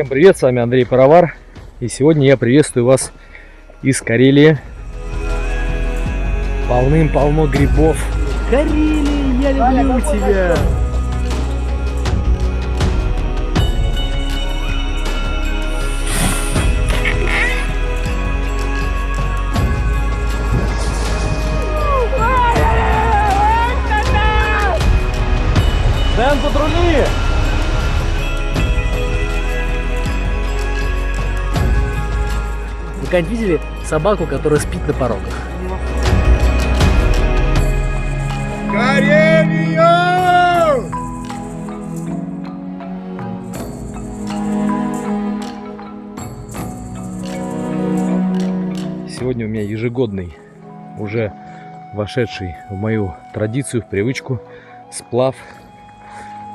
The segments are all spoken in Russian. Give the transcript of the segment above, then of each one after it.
Всем привет, с вами Андрей Паровар, и сегодня я приветствую вас из Карелии. Полным-полно грибов. Карелия, я люблю тебя! Дэн, патрули! Вы когда видели собаку, которая спит на порогах? Карелия! Сегодня у меня ежегодный, уже вошедший в мою традицию, в привычку, сплав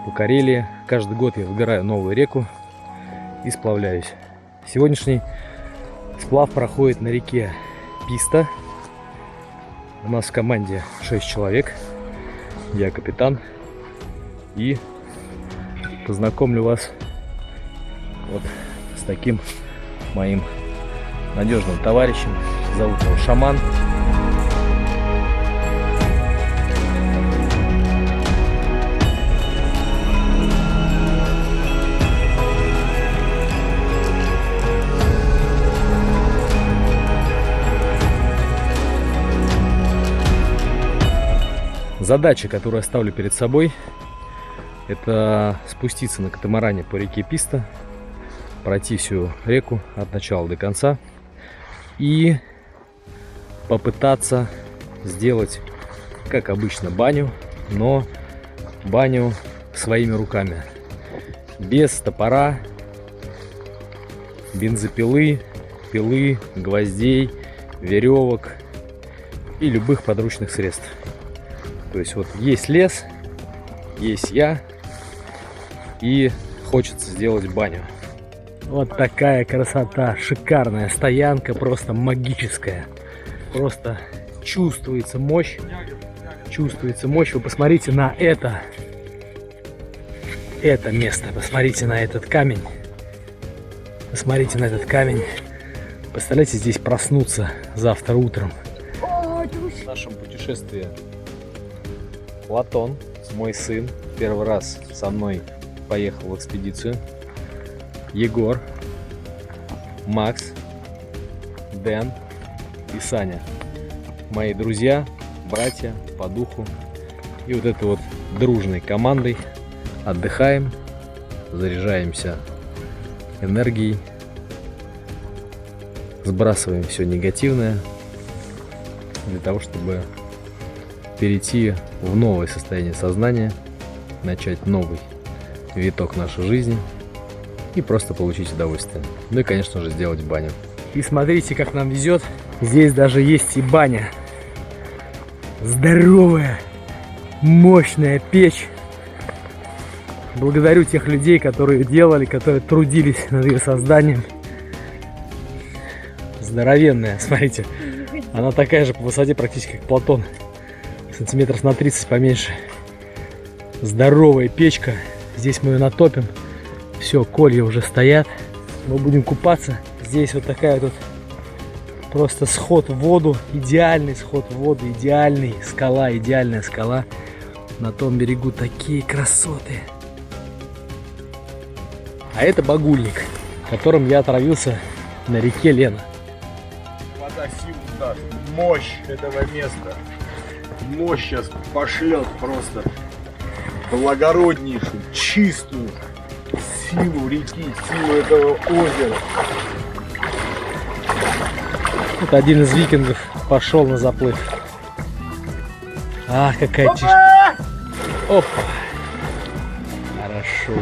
по Карелии. Каждый год я выбираю новую реку и сплавляюсь. Сегодняшний сплав проходит на реке Писта. У нас в команде 6 человек. Я капитан. И познакомлю вас вот с таким моим надежным товарищем. Зовут его Шаман. Задача, которую я ставлю перед собой, это спуститься на катамаране по реке Писта, пройти всю реку от начала до конца и попытаться сделать, как обычно, баню, но баню своими руками, без топора, бензопилы, пилы, гвоздей, веревок и любых подручных средств. То есть вот есть лес, есть я, и хочется сделать баню. Вот такая красота, шикарная стоянка, просто магическая. Просто чувствуется мощь, чувствуется мощь. Вы посмотрите на это место, посмотрите на этот камень. Посмотрите на этот камень. Представляете, здесь проснуться завтра утром. В нашем путешествии Платон, мой сын, первый раз со мной поехал в экспедицию. Егор, Макс, Дэн и Саня. Мои друзья, братья по духу. И вот этой вот дружной командой отдыхаем, заряжаемся энергией, сбрасываем все негативное для того, чтобы перейти в новое состояние сознания, начать новый виток нашей жизни и просто получить удовольствие. Ну и, конечно же, сделать баню. И смотрите, как нам везет. Здесь даже есть и баня. Здоровая, мощная печь. Благодарю тех людей, которые делали, которые трудились над ее созданием. Здоровенная, смотрите. Она такая же по высоте практически, как Платон. Сантиметров на 30 поменьше. Здоровая печка. Здесь мы ее натопим. Все, колья уже стоят. Мы будем купаться. Здесь вот такая вот просто сход в воду. Идеальный сход в воду. Идеальный скала. Идеальная скала. На том берегу такие красоты. А это багульник, которым я отравился на реке Лена. Вода силу даст. Мощь этого места. Мощь сейчас пошлет просто благороднейшую, чистую силу реки, силу этого озера. Вот один из викингов пошел на заплыв. Ах, какая чешка. Опа. Хорошо.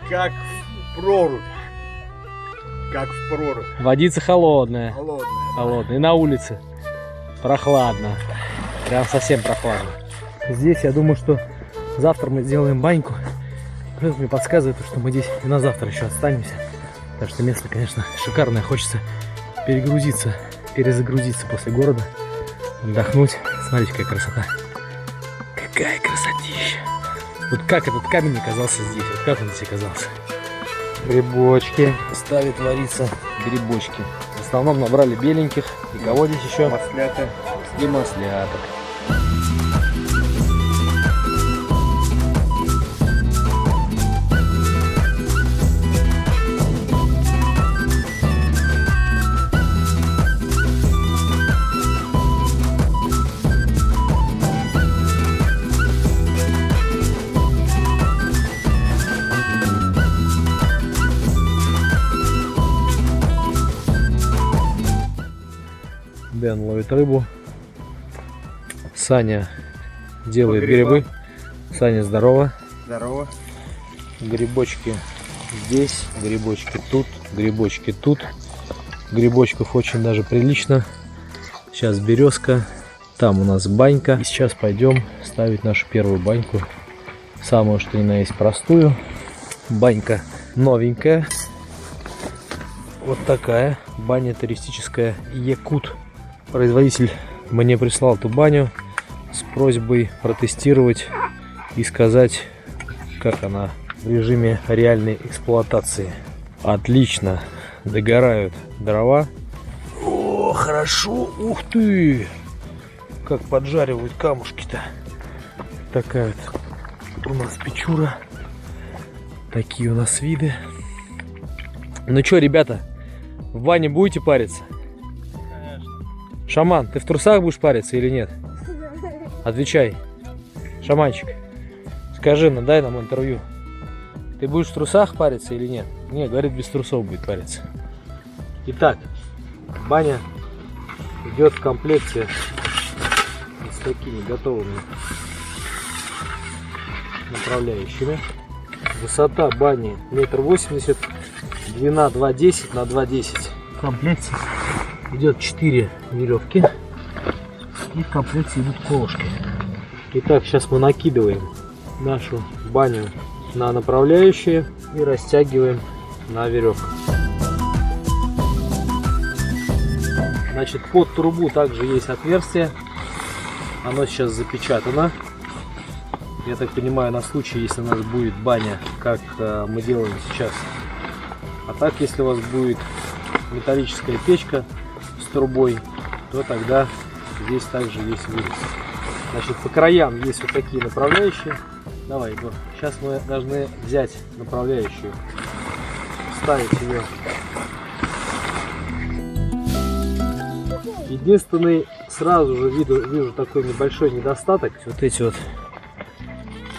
Как в прорубь. Как в прорубь. Водица холодная. Холодная. Холодная. И на улице прохладно. Прям совсем прохладно. Здесь я думаю, что завтра мы сделаем баньку. Кто-то мне подсказывает, что мы здесь и на завтра еще останемся. Так что место, конечно, шикарное. Хочется перегрузиться, перезагрузиться после города, отдохнуть. Смотрите, какая красота. Какая красотища. Вот как этот камень оказался здесь, вот как он здесь оказался. Грибочки. Ставит вариться грибочки. В основном набрали беленьких. И кого здесь еще? Маслята. И масляток. Дэн ловит рыбу. Саня делает грибы. Саня, здорово. Здорово. Грибочки здесь, грибочки тут, грибочки тут. Грибочков очень даже прилично. Сейчас березка. Там у нас банька. И сейчас пойдем ставить нашу первую баньку. Самую, что ни на есть, простую. Банька новенькая. Вот такая. Баня туристическая Якут. Производитель мне прислал эту баню с просьбой протестировать и сказать, как она в режиме реальной эксплуатации. Отлично догорают дрова. О, хорошо, ух ты! Как поджаривают камушки-то. Такая вот у нас печура. Такие у нас виды. Ну что, ребята, в бане будете париться? Шаман, ты в трусах будешь париться или нет? Отвечай. Шаманчик, скажи нам, дай нам интервью. Ты будешь в трусах париться или нет? Не, говорит, без трусов будет париться. Итак, баня идет в комплекте с такими готовыми направляющими. Высота бани 1,80 м, длина 2,10 на 2,10. В комплекте идет 4 веревки и в комплекте идут колышки. Итак, сейчас мы накидываем нашу баню на направляющие и растягиваем на веревку. Значит, под трубу также есть отверстие. Оно сейчас запечатано. Я так понимаю, на случай, если у нас будет баня, как мы делаем сейчас. А так, если у вас будет металлическая печка с трубой, то тогда здесь также есть вырез. Значит, по краям есть вот такие направляющие. Давай, Егор. Сейчас мы должны взять направляющую, вставить ее. Единственный, сразу же вижу такой небольшой недостаток. Вот эти вот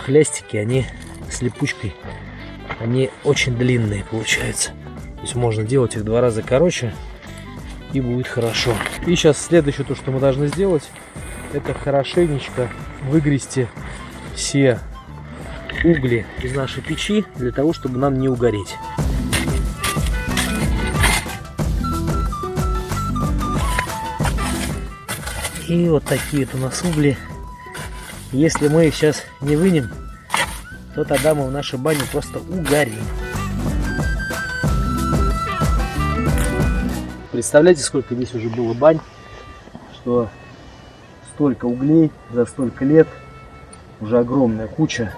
хлястики, они с липучкой, они очень длинные получаются. То есть можно делать их 2 раза короче, и будет хорошо. И сейчас следующее, то, что мы должны сделать, это хорошенечко выгрести все угли из нашей печи, для того, чтобы нам не угореть. И вот такие вот у нас угли. Если мы их сейчас не вынем, то тогда мы в нашей бане просто угорим. Представляете, сколько здесь уже было бань, что столько углей за столько лет, уже огромная куча.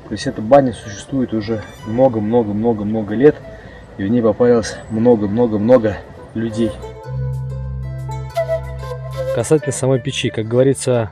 То есть эта баня существует уже много-много-много-много лет, и в ней попалось много-много-много людей. Касательно самой печи, как говорится,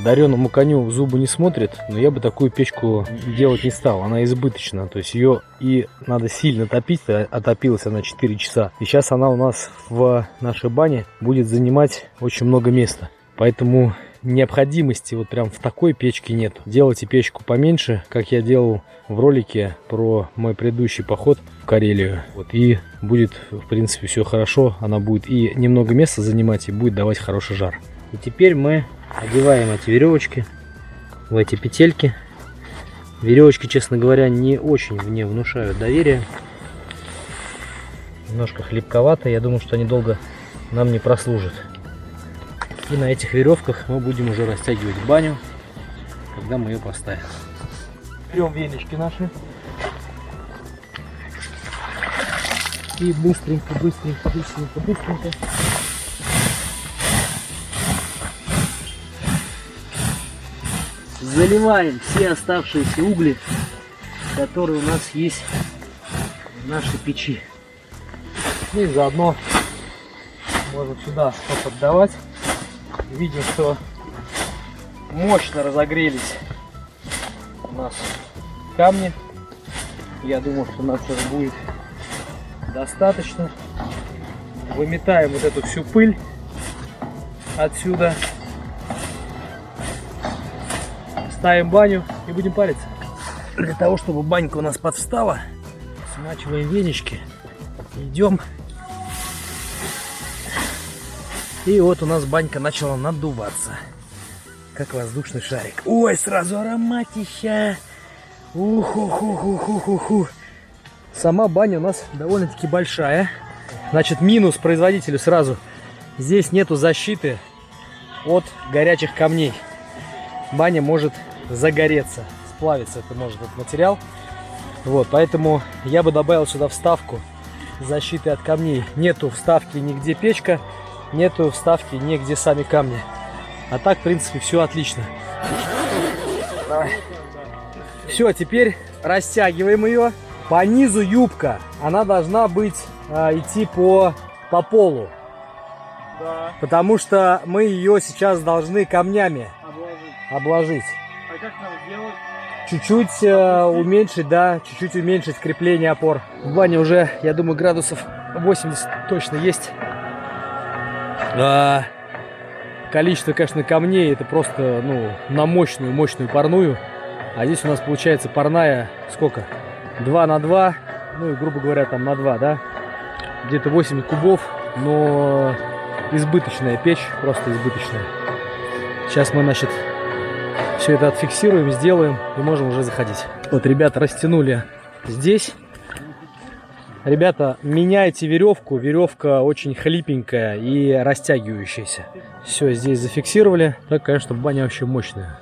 дареному коню зубы не смотрят, но я бы такую печку делать не стал, она избыточна, то есть ее и надо сильно топить, а топилась она 4 часа, и сейчас она у нас в нашей бане будет занимать очень много места, поэтому необходимости вот прям в такой печке нет. Делайте печку поменьше, как я делал в ролике про мой предыдущий поход в Карелию, вот, и будет в принципе все хорошо, она будет и немного места занимать, и будет давать хороший жар. И теперь мы одеваем эти веревочки в эти петельки. Веревочки, честно говоря, не очень мне внушают доверие. Немножко хлипковато, я думаю, что они долго нам не прослужат. И на этих веревках мы будем уже растягивать баню, когда мы ее поставим. Берем венички наши и быстренько заливаем все оставшиеся угли, которые у нас есть нашей печи. Ну и заодно можем сюда что-то отдавать. Видим, что мощно разогрелись у нас камни. Я думаю, что нас сейчас будет достаточно. Выметаем вот эту всю пыль отсюда. Ставим баню и будем париться. Для того, чтобы банька у нас подвстала, смачиваем венички. Идем. И вот у нас банька начала надуваться. Как воздушный шарик. Ой, сразу ароматища. Уху-ху-ху-ху-ху-ху. Сама баня у нас довольно-таки большая. Значит, минус производителю сразу. Здесь нету защиты от горячих камней. Баня может загореться, сплавиться это может этот материал. Вот, поэтому я бы добавил сюда вставку защиты от камней. Нету вставки нигде печка, нету вставки нигде сами камни. А так, в принципе, все отлично. Давай. Все, теперь растягиваем ее. По низу юбка, она должна быть идти по полу. Да. Потому что мы ее сейчас должны камнями обложить. А как нам сделать? Чуть-чуть уменьшить, да, чуть-чуть уменьшить крепление опор. В бане уже, я думаю, градусов 80 точно есть. Количество, конечно, камней это просто, ну, на мощную парную. А здесь у нас получается парная сколько? 2 на 2, ну и грубо говоря там на 2, да? Где-то 8 кубов, но избыточная печь, просто избыточная. Сейчас мы, значит, все это отфиксируем, сделаем и можем уже заходить. Вот ребята растянули здесь. Ребята, меняйте веревку. Веревка очень хлипенькая и растягивающаяся. Все, здесь зафиксировали. Так, конечно, баня вообще мощная.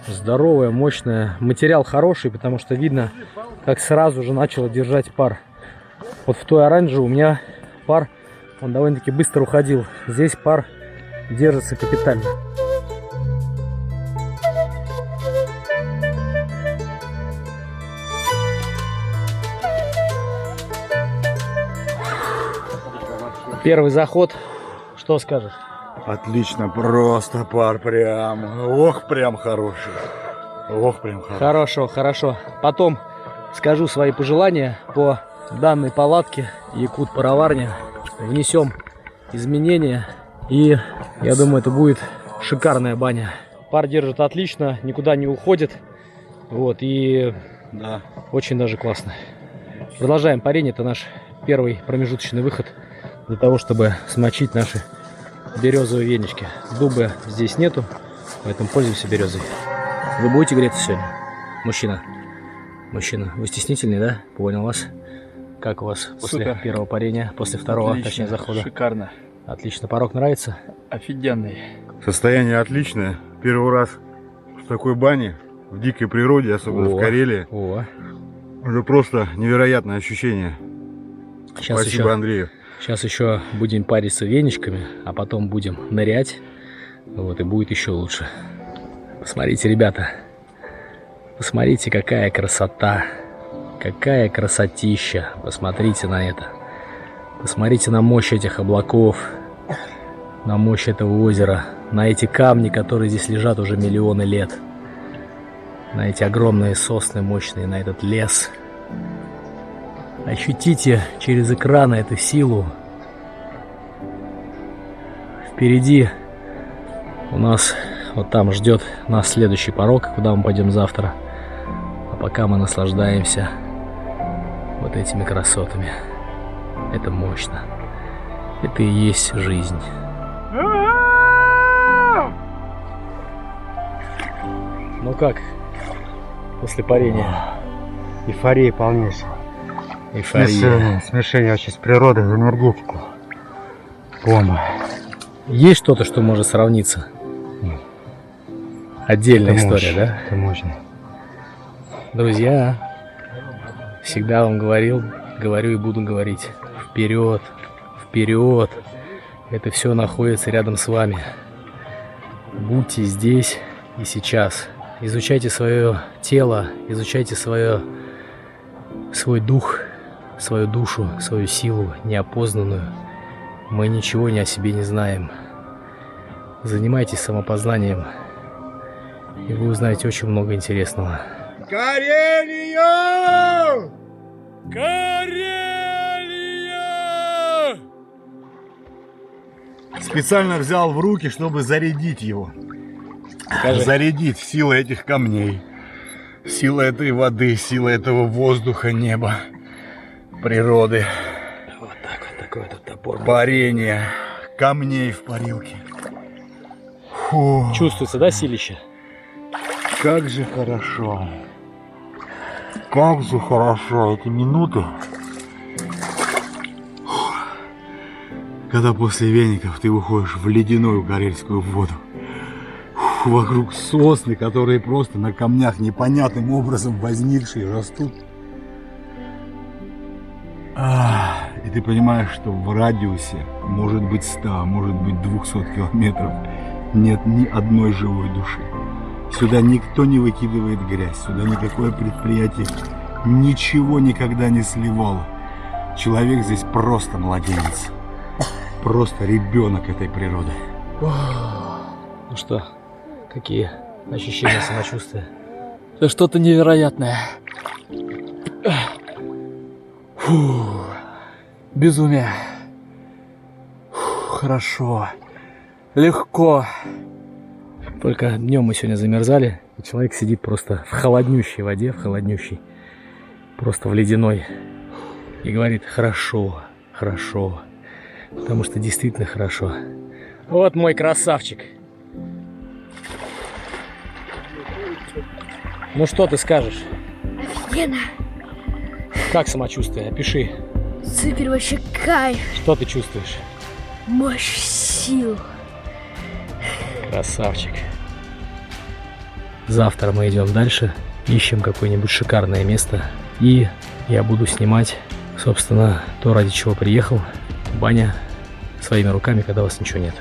Здоровая, мощная. Материал хороший, потому что видно, как сразу же начало держать пар. Вот в той оранже у меня пар, он довольно-таки быстро уходил. Здесь пар держится капитально. Первый заход. Что скажешь? Отлично, просто пар прям. Ох, прям хороший. Ох, прям хороший. Хорошо, хорошо. Потом скажу свои пожелания по данной палатке Якут-Пароварня. Внесем изменения. И я думаю, это будет шикарная баня. Пар держит отлично, никуда не уходит. Вот, и да, очень даже классно. Продолжаем парение. Это наш первый промежуточный выход для того, чтобы смочить наши березовые венички. Дуба здесь нету, поэтому пользуемся березой. Вы будете греться сегодня? Мужчина. Мужчина. Вы стеснительный, да? Понял вас. Как у вас после Супер. Первого парения, после второго, Отлично, точнее, захода? Шикарно. Отлично. Порог нравится? Офигенный. Состояние отличное. Первый раз в такой бане, в дикой природе, особенно в Карелии. О. Это просто невероятное ощущение. Сейчас Спасибо, еще, Андрею. сейчас еще будем париться веничками, а потом будем нырять. Вот, и будет еще лучше. Посмотрите, ребята. Посмотрите, какая красота. Какая красотища. Посмотрите на это. Посмотрите на мощь этих облаков. На мощь этого озера. На эти камни, которые здесь лежат уже миллионы лет. На эти огромные сосны мощные, на этот лес. Ощутите через экраны эту силу. Впереди у нас вот там ждет нас следующий порог, куда мы пойдем завтра. А пока мы наслаждаемся вот этими красотами. Это мощно. Это и есть жизнь. Ну как после парения? Эйфория полнейшая. Эйфория. Смешение вообще с природой в энергетику. Бомба. Есть что-то, что может сравниться? Отдельная Это история, мощь, да? Это мощно. Друзья, всегда вам говорил, говорю и буду говорить. Вперед, вперед. Это все находится рядом с вами. Будьте здесь и сейчас. Изучайте свое тело, изучайте свой дух, свою душу, свою силу неопознанную. Мы ничего ни о себе не знаем. Занимайтесь самопознанием, и вы узнаете очень много интересного. Карелию! Карелия! Специально взял в руки, чтобы зарядить его. Покажи. Зарядить силу этих камней, сила этой воды, сила этого воздуха, неба, природы, Вот так вот, такой вот топор. парения камней в парилке. Фу, Чувствуется, да, силище? как же хорошо. Как же хорошо эти минуты. Когда после веников ты выходишь в ледяную карельскую воду. Фу, вокруг сосны, которые просто на камнях непонятным образом возникшие растут. И ты понимаешь, что в радиусе может быть 100, может быть 200 километров нет ни одной живой души. Сюда никто не выкидывает грязь, сюда никакое предприятие ничего никогда не сливало. Человек здесь просто младенец, просто ребенок этой природы. Ну что, какие ощущения, самочувствия? Это что-то невероятное. Фу, безумие. Фу, хорошо. Легко. Только днем мы сегодня замерзали, и человек сидит просто в холоднющей воде, просто в ледяной, и говорит: хорошо, хорошо, потому что действительно хорошо. Вот мой красавчик. Ну что ты скажешь? Офигенно. Как самочувствие? Опиши. Супер, вообще кайф. Что ты чувствуешь? Мощь, сил. Красавчик. Завтра мы идем дальше, ищем какое-нибудь шикарное место, и я буду снимать, собственно, то, ради чего приехал. Баня своими руками, когда у вас ничего нет.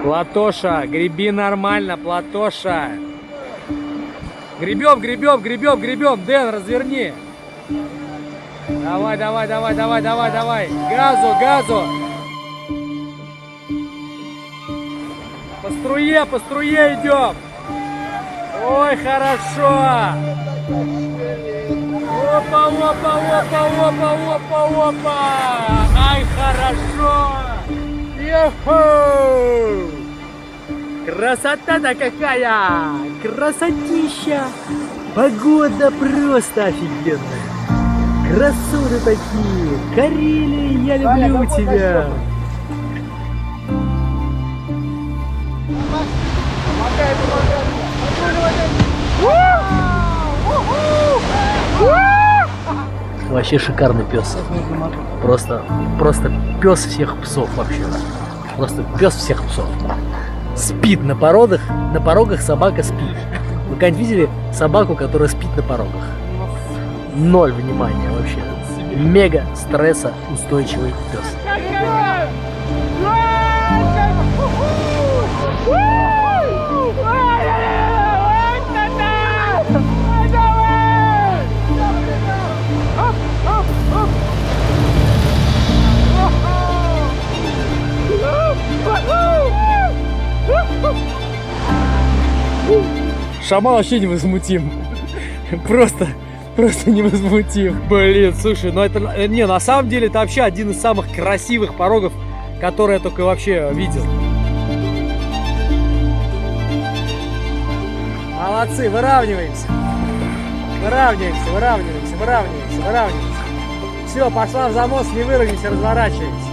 Платоша, греби нормально, Платоша. Гребем, гребем, гребем, гребем. Дэн, разверни. Давай, давай, давай, давай, давай, давай. Газу, газу. По струе идем. Ой, хорошо. Опа, опа, опа, опа, опа, опа. Ай, хорошо. Йо-хо! Красота-то какая! Красотища! Погода просто офигенная! Красоты такие! Карелия, я люблю тебя! Вообще шикарный пес. Просто пес всех псов вообще. Просто пес всех псов. Спит на порогах собака спит. Вы когда-нибудь видели собаку, которая спит на порогах? Ноль внимания вообще. Мега стресса устойчивый пес. Шаман вообще невозмутим. Просто невозмутим. Блин, слушай, ну это... Не, на самом деле это вообще один из самых красивых порогов, которые я только вообще видел. Молодцы, выравниваемся. Выравниваемся, выравниваемся, выравниваемся, выравниваемся. Все, пошла в занос, не выровняйся, разворачиваемся.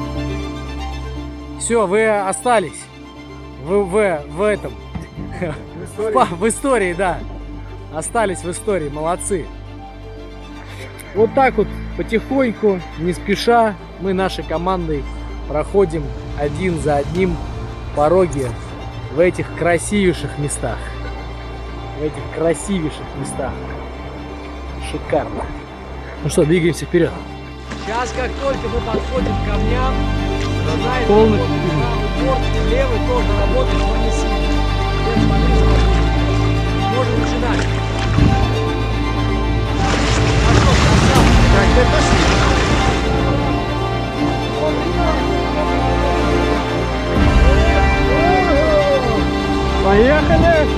Все, вы остались в этом. В истории, да. Остались в истории, молодцы. Вот так вот потихоньку, не спеша, мы нашей командой проходим один за одним пороги в этих красивейших местах. В этих красивейших местах. Шикарно. Ну что, двигаемся вперед. Сейчас, как только мы подходим к камням, полностью борт левый тоже работает, но не сильно. Можем начинать. Поехали!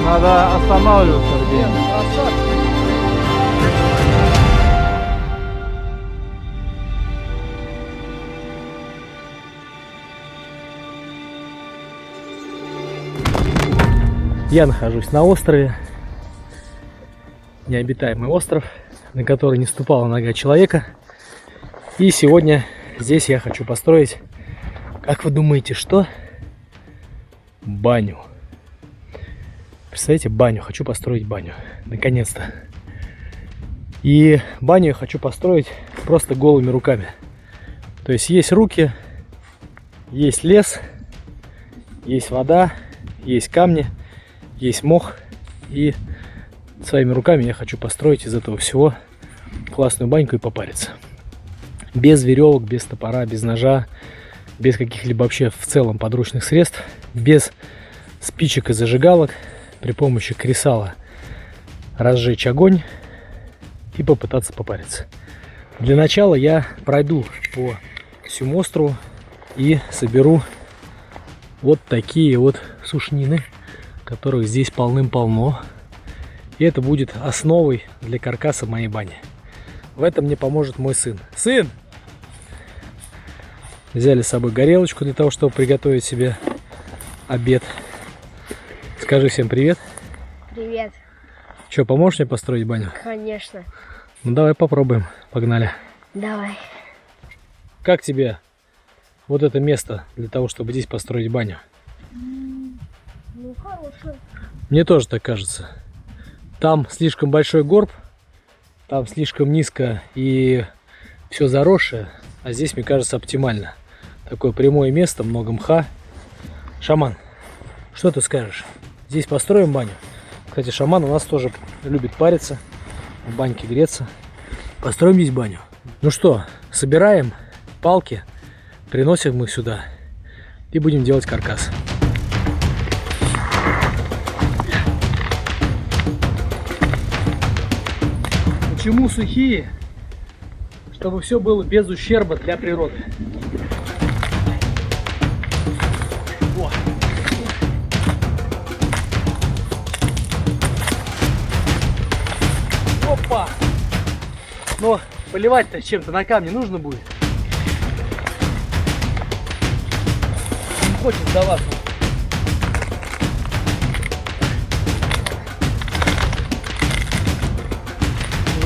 Надо останавливаться где. Я нахожусь на острове, необитаемый остров, на который не ступала нога человека. И сегодня здесь я хочу построить, как вы думаете, что? Баню. Представляете, баню. Хочу построить баню. Наконец-то. И баню я хочу построить просто голыми руками. То есть есть руки, есть лес, есть вода, есть камни, есть мох. И своими руками я хочу построить из этого всего классную баньку и попариться. Без веревок, без топора, без ножа, без каких-либо вообще в целом подручных средств, без спичек и зажигалок, при помощи кресала разжечь огонь и попытаться попариться. Для начала я пройду по всему острову и соберу вот такие вот сушнины, которых здесь полным-полно. И это будет основой для каркаса моей бани. В этом мне поможет мой сын. Сын! Взяли с собой горелочку для того, чтобы приготовить себе обед. Скажи всем привет. Привет. Что, поможешь мне построить баню? Конечно. Ну давай попробуем. Погнали. Давай. Как тебе вот это место для того, чтобы здесь построить баню? Ну, хорошо. Мне тоже так кажется. Там слишком большой горб, там слишком низко и все заросшее, а здесь, мне кажется, оптимально. Такое прямое место, много мха. Шаман, что ты скажешь? Здесь построим баню? Кстати, шаман у нас тоже любит париться, в баньке греться. Построим здесь баню. Ну что, собираем палки, приносим их сюда и будем делать каркас. Почему сухие? Чтобы все было без ущерба для природы. О. Опа! Но поливать-то чем-то на камне нужно будет. Не хочет сдаваться.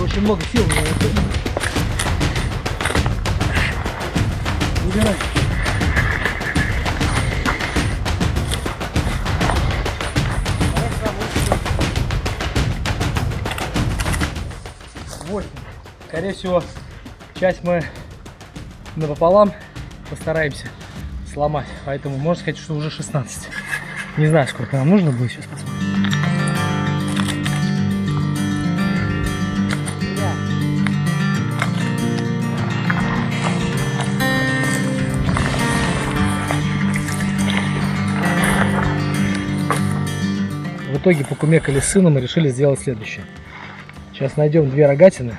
Очень много сил на это. Убирай. Вот. Скорее всего, часть мы напополам постараемся сломать. Поэтому можно сказать, что уже 16. Не знаю, сколько нам нужно будет. Сейчас посмотрим. В итоге покумекали с сыном и решили сделать следующее. Сейчас найдем две рогатины,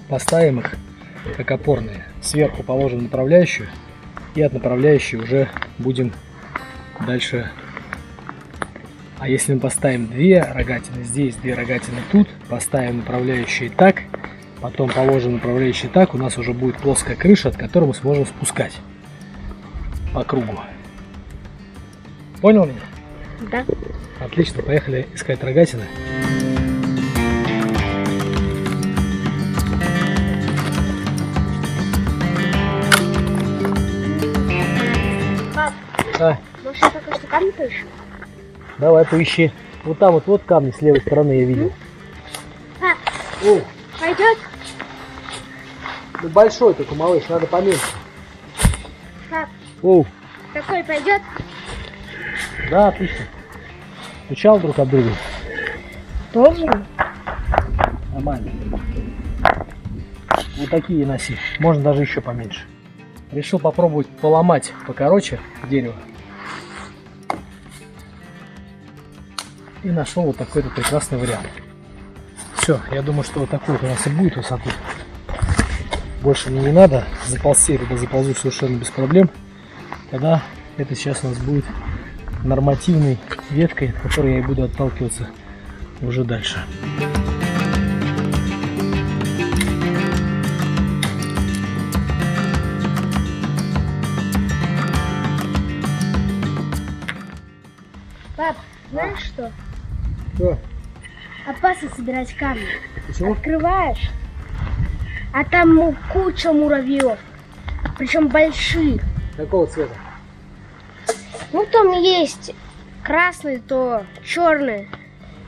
поставим их как опорные. Сверху положим направляющую и от направляющей уже будем дальше. А если мы поставим две рогатины здесь, две рогатины тут, поставим направляющие так, потом положим направляющие так, у нас уже будет плоская крыша, от которой мы сможем спускать по кругу. Понял меня? Да. Отлично, поехали искать рогатины. Пап, А, может, я пока что камни поищу? давай поищи. Вот там вот камни с левой стороны я видел. Пап, О, пойдет? ну большой только, малыш, надо поменьше. Пап, О, такой пойдет? да, отлично. Стучал друг об друга. Должен. Нормально. Вот такие носи. Можно даже еще поменьше. Решил попробовать поломать покороче дерево. И нашел вот такой вот прекрасный вариант. Все, я думаю, что вот такой вот у нас и будет высоту. Больше мне не надо. Заползти я туда заползу совершенно без проблем. Тогда это сейчас у нас будет нормативной веткой, от которой я и буду отталкиваться уже дальше. Пап, знаешь что? Что? Опасно собирать камни. Почему? Открываешь, а там куча муравьев. Причем больших. Какого цвета? Ну, там есть красный, то черный.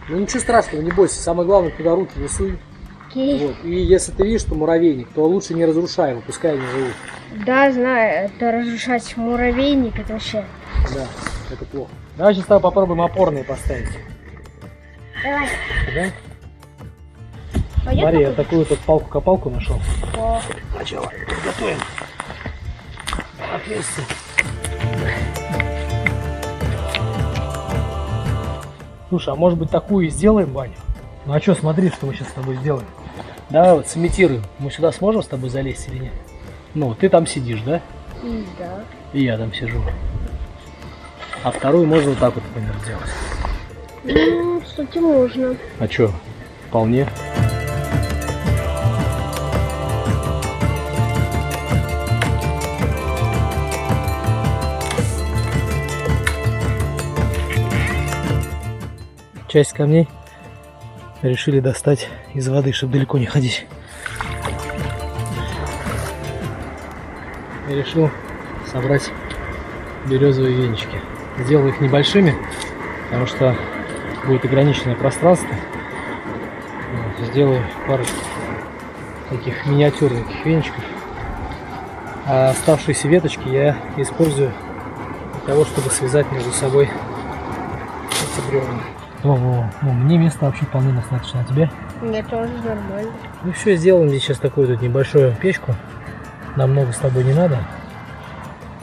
Ну ничего страшного, не бойся. Самое главное, туда руки не суй. Окей. Вот. И если ты видишь, что муравейник, то лучше не разрушай его, пускай они живут. Да, знаю, это разрушать муравейник, это вообще. Да, это плохо. Давай сейчас с тобой попробуем опорные поставить. Давай. Да? Пойдет Смотри, я такой? такую тут палку-копалку нашел. О, Сначала готовим отверстие. Слушай, а может быть такую и сделаем баню? Ну а что, смотри, что мы сейчас с тобой сделаем. Давай вот сымитируем. Мы сюда сможем с тобой залезть или нет? Ну, ты там сидишь, да? да. И я там сижу. А вторую можно вот так вот, например, сделать. Ну, кстати, можно. А что? Вполне. Часть камней решили достать из воды, чтобы далеко не ходить. И решил собрать березовые венчики. Сделаю их небольшими, потому что будет ограниченное пространство. Вот, сделаю пару таких миниатюрных венчиков. А оставшиеся веточки я использую для того, чтобы связать между собой эти бревна. О, мне места вообще вполне достаточно, а тебе? Мне тоже нормально. Ну все, сделаем здесь сейчас такую тут небольшую печку. Нам много с тобой не надо.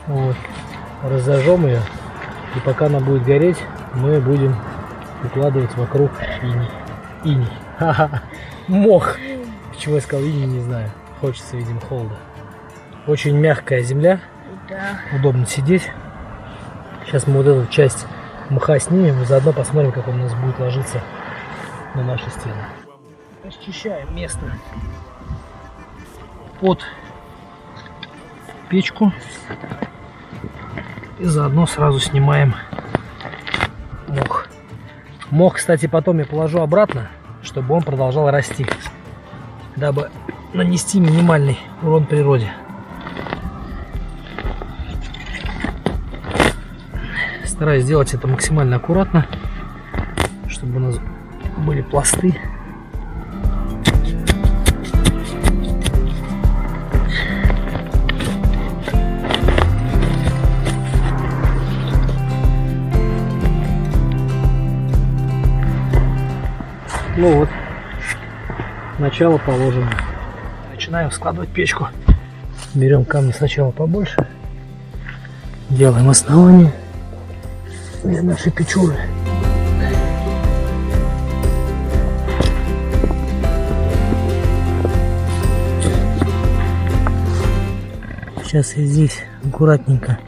Вот. Разожжем ее. И пока она будет гореть, мы будем укладывать вокруг иней. Иней. Ха-ха. Мох. Почему я сказал иней, не знаю. Хочется, видимо, холода. Очень мягкая земля. Да. Удобно сидеть. Сейчас мы вот эту часть мха снимем и заодно посмотрим, как он у нас будет ложиться на наши стены. Расчищаем место под печку и заодно сразу снимаем мох. Мох, кстати, потом я положу обратно, чтобы он продолжал расти, дабы нанести минимальный урон природе. Стараюсь сделать это максимально аккуратно, чтобы у нас были пласты. Ну вот, начало положено. Начинаем складывать печку. Берем камни сначала побольше, делаем основание для нашей печуры. Сейчас я здесь аккуратненько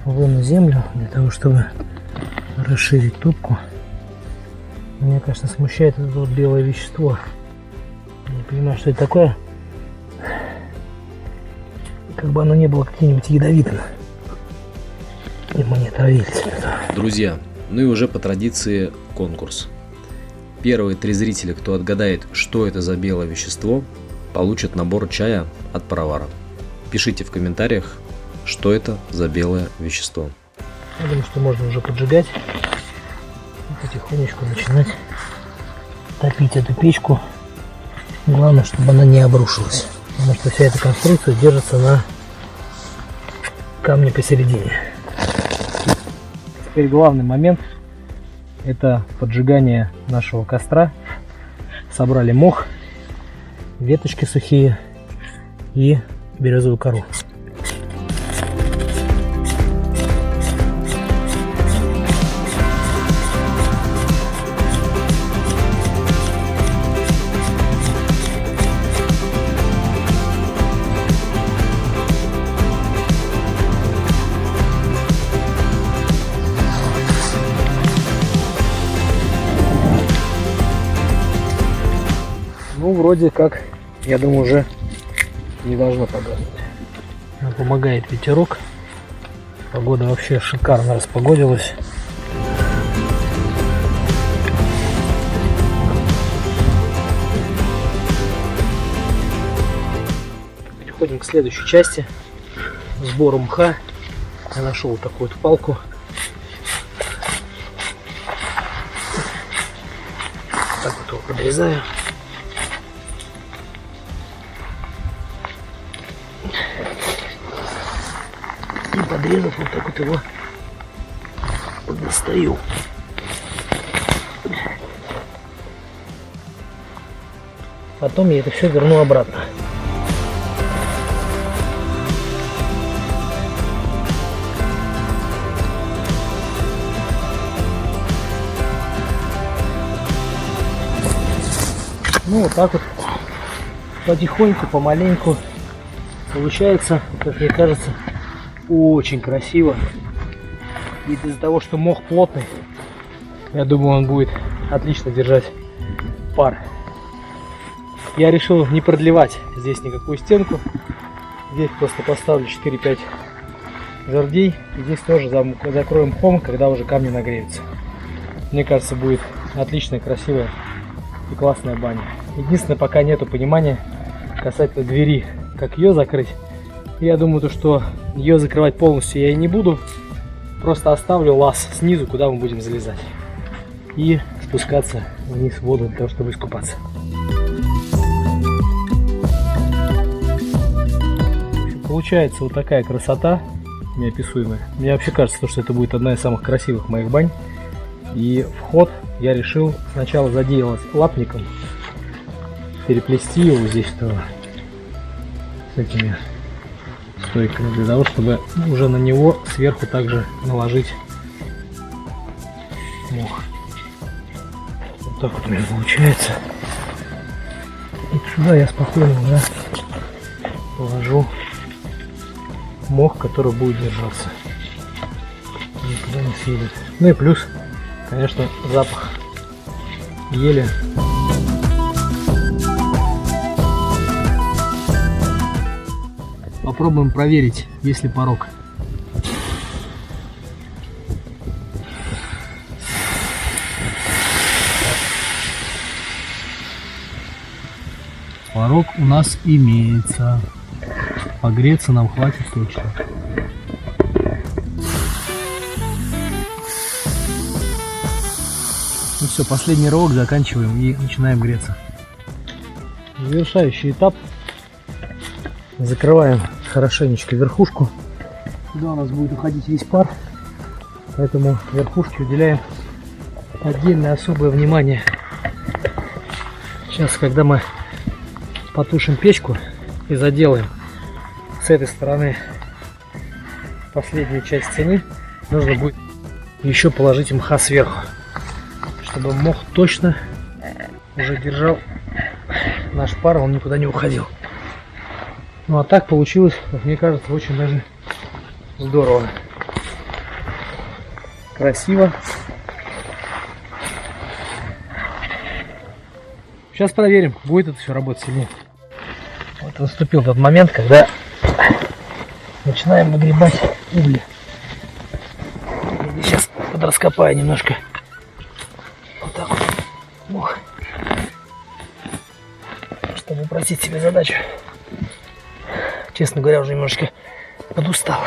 выну землю для того, чтобы расширить топку. Меня, конечно, смущает это вот белое вещество. Я не понимаю, что это такое. Как бы оно не было каким-нибудь ядовитым. И мы не отравились. Друзья, Ну и уже по традиции конкурс. Первые 3 зрителя, кто отгадает, что это за белое вещество, получат набор чая от паровара. Пишите в комментариях, что это за белое вещество. Я думаю, что можно уже поджигать и потихонечку начинать топить эту печку. Главное, чтобы она не обрушилась, потому что вся эта конструкция держится на камне посередине. Теперь главный момент — это поджигание нашего костра. Собрали мох, веточки сухие и березовую кору. Ну, вроде как, я думаю, уже не должно погаснуть. Нам помогает ветерок. Погода вообще шикарно распогодилась. Переходим к следующей части. Сбору мха. Я нашел вот такую вот палку. Так вот его подрезаю. И подрезав, вот так вот его достаю. Потом я это все верну обратно. Ну вот так вот потихоньку, помаленьку получается, как мне кажется, очень красиво. И из-за того, что мох плотный, я думаю, он будет отлично держать пар. Я решил не продлевать здесь никакую стенку. Здесь просто поставлю 4-5 жердей. И здесь тоже закроем мхом, когда уже камни нагреются. Мне кажется, будет отличная, красивая и классная баня. Единственное, пока нету понимания касательно двери, как ее закрыть. Я думаю, что ее закрывать полностью я и не буду. Просто оставлю лаз снизу, куда мы будем залезать. И спускаться вниз в воду для того, чтобы искупаться. Получается вот такая красота неописуемая. Мне вообще кажется, что это будет одна из самых красивых моих бань. И вход я решил сначала заделать лапником, переплести его здесь с этими стойками, для того, чтобы уже на него сверху также наложить мох. Вот так вот у меня получается. И сюда я спокойно уже положу мох, который будет держаться, никуда не съедет. Ну и плюс, конечно, запах ели. Попробуем проверить, есть ли порог. Порог у нас имеется. Погреться нам хватит точно. Ну все, последний рывок заканчиваем и начинаем греться. Завершающий этап. Закрываем хорошенечко верхушку. Сюда у нас будет уходить весь пар. Поэтому верхушке уделяем отдельное особое внимание. Сейчас, когда мы потушим печку и заделаем с этой стороны последнюю часть стены, нужно будет еще положить мха сверху, чтобы мох точно уже держал наш пар, он никуда не уходил. Ну а так получилось, как мне кажется, очень даже здорово, красиво. Сейчас проверим, будет это все работать или нет. Вот наступил тот момент, когда начинаем нагребать угли. Сейчас подраскопаю немножко. Вот так вот. Ох. Чтобы упростить себе задачу. Честно говоря, уже немножко подустал.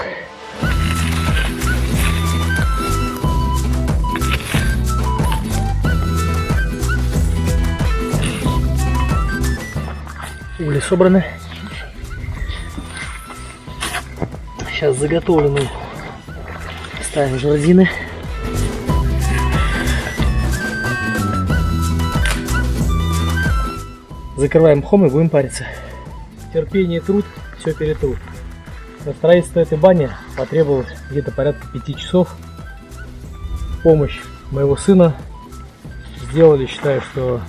Угли собраны. Сейчас заготовленные ставим жердины. Закрываем мхом и будем париться. Терпение и труд все перетрут. На строительство этой бани потребовалось где-то порядка 5 часов. Помощь моего сына. Сделали, считаю, что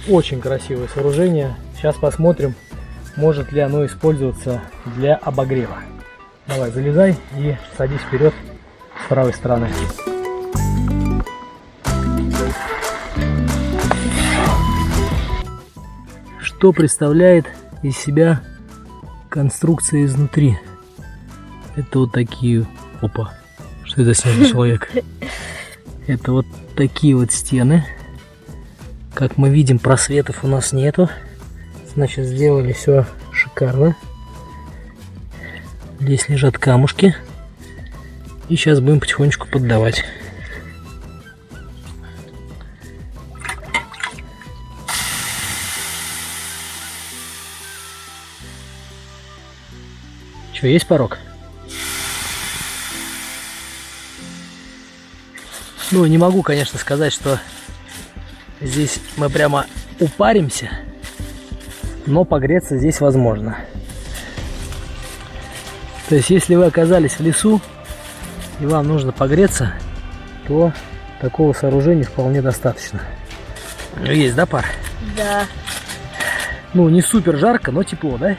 очень красивое сооружение. Сейчас посмотрим, может ли оно использоваться для обогрева. Давай, залезай и садись вперед с правой стороны. Что представляет из себя конструкция изнутри? Это вот такие... Опа! Что это снежный человек? Это вот такие вот стены. Как мы видим, просветов у нас нету. Значит, сделали все шикарно. Здесь лежат камушки. И сейчас будем потихонечку поддавать. Что, есть порог? Ну, не могу, конечно, сказать, что здесь мы прямо упаримся, но погреться здесь возможно. То есть, если вы оказались в лесу и вам нужно погреться, то такого сооружения вполне достаточно. Есть, да, пар? Да. Ну, не супер жарко, но тепло, да?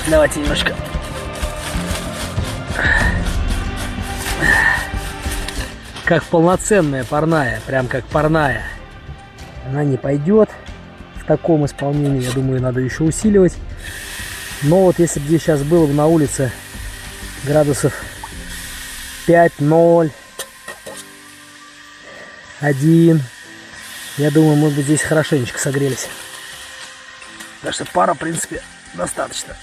Давайте немножко. Как полноценная парная, прям как парная. Она не пойдет в таком исполнении, я думаю, надо еще усиливать. Но вот если бы здесь сейчас было бы на улице градусов 5-0, 1, я думаю, мы бы здесь хорошенечко согрелись. Так что пара, в принципе, достаточно.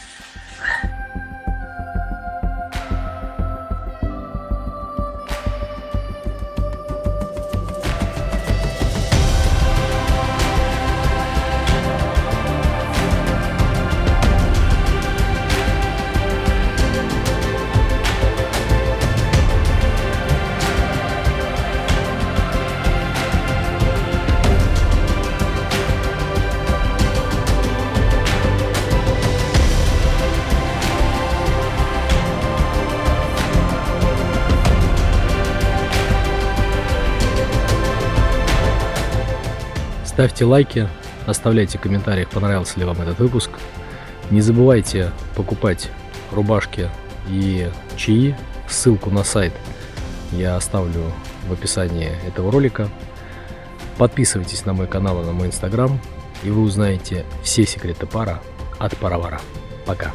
Ставьте лайки, оставляйте в комментариях, понравился ли вам этот выпуск. Не забывайте покупать рубашки и чаи. Ссылку на сайт я оставлю в описании этого ролика. Подписывайтесь на мой канал и на мой инстаграм, и вы узнаете все секреты пара от паровара. Пока!